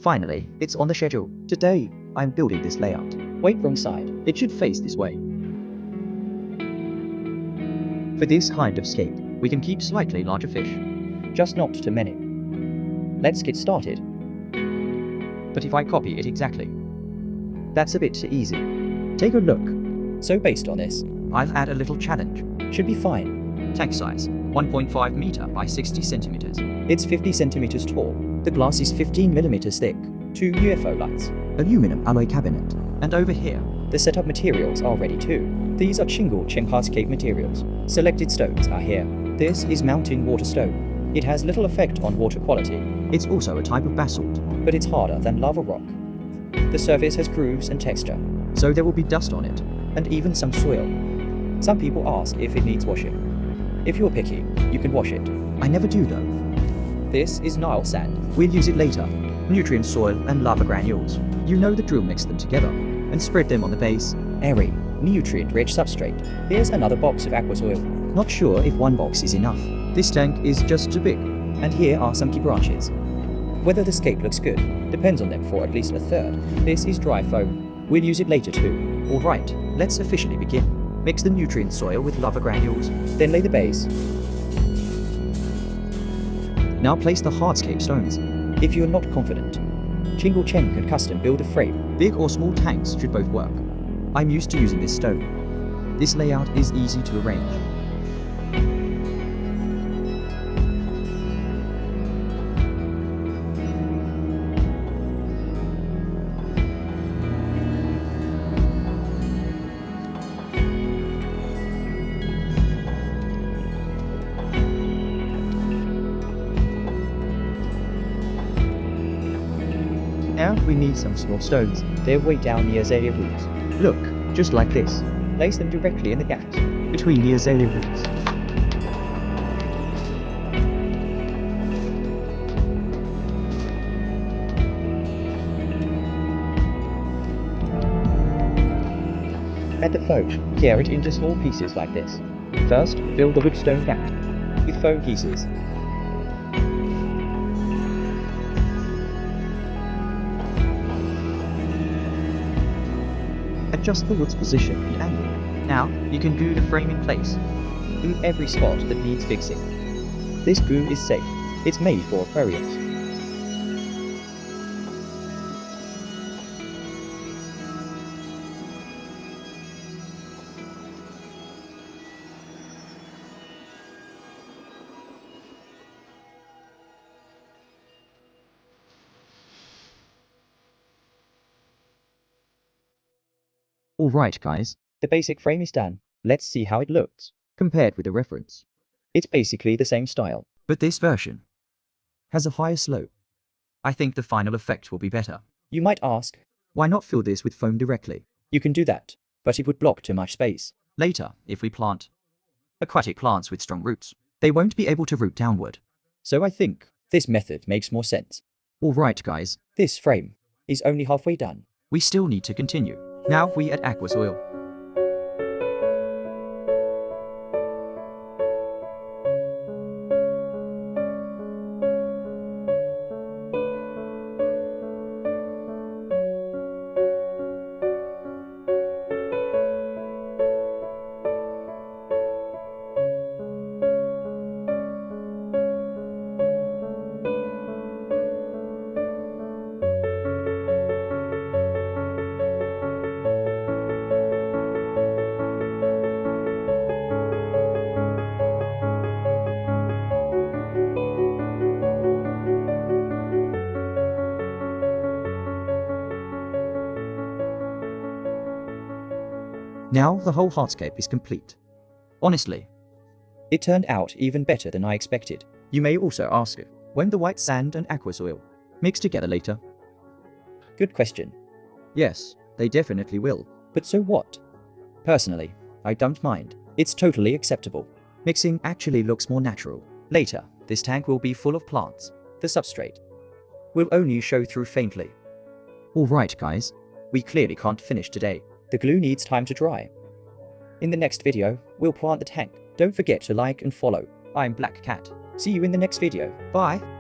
Finally, it's on the schedule. Today, I'm building this layout. Wait, wrong side. It should face this way. For this kind of scape, we can keep slightly larger fish. Just not too many. Let's get started. But if I copy it exactly, that's a bit too easy. Take a look. So based on this, I'll add a little challenge. Should be fine. Tank size, 1.5 meter by 60 centimeters. It's 50 centimeters tall. The glass is 15 millimeters thick. 2 UFO lights. Aluminum alloy cabinet. And over here, the setup materials are ready too. These are Aquascape materials. Selected stones are here. This is mountain water stone. It has little effect on water quality. It's also a type of basalt, but it's harder than lava rock. The surface has grooves and texture, so there will be dust on it, and even some soil. Some people ask if it needs washing. If you're picky, you can wash it. I never do though. This is Nile sand. We'll use it later. Nutrient soil and lava granules. You know the drill, mix them together and spread them on the base. Airy, nutrient-rich substrate. Here's another box of aqua soil. Not sure if one box is enough. This tank is just too big. And here are some key branches. Whether the scape looks good depends on them for at least a third. This is dry foam. We'll use it later too. Alright, let's officially begin. Mix the nutrient soil with lava granules, then lay the base. Now place the hardscape stones. If you're not confident, Chingle Chen can custom build a frame. Big or small tanks should both work. I'm used to using this stone. This layout is easy to arrange. Now we need some small stones. They're way down the azalea roots. Look, just like this. Place them directly in the gaps between the azalea roots. Add the foam. Tear it into small pieces like this. First, fill the woodstone gap with foam pieces. Adjust the wood's position and angle. Now, you can glue the frame in place. Glue every spot that needs fixing. This glue is safe. It's made for aquariums. Alright guys, the basic frame is done. Let's see how it looks, compared with the reference. It's basically the same style, but this version has a higher slope. I think the final effect will be better. You might ask, why not fill this with foam directly? You can do that, but it would block too much space. Later, if we plant aquatic plants with strong roots, they won't be able to root downward. So I think this method makes more sense. Alright guys, this frame is only halfway done. We still need to continue. Now we add aqua soil. Now the whole hardscape is complete. Honestly, it turned out even better than I expected. You may also ask, when the white sand and aqua soil mix together later? Good question. Yes, they definitely will. But so what? Personally, I don't mind. It's totally acceptable. Mixing actually looks more natural. Later, this tank will be full of plants. The substrate will only show through faintly. Alright guys, we clearly can't finish today. The glue needs time to dry. In the next video, we'll plant the tank. Don't forget to like and follow. I'm Black Cat. See you in the next video. Bye!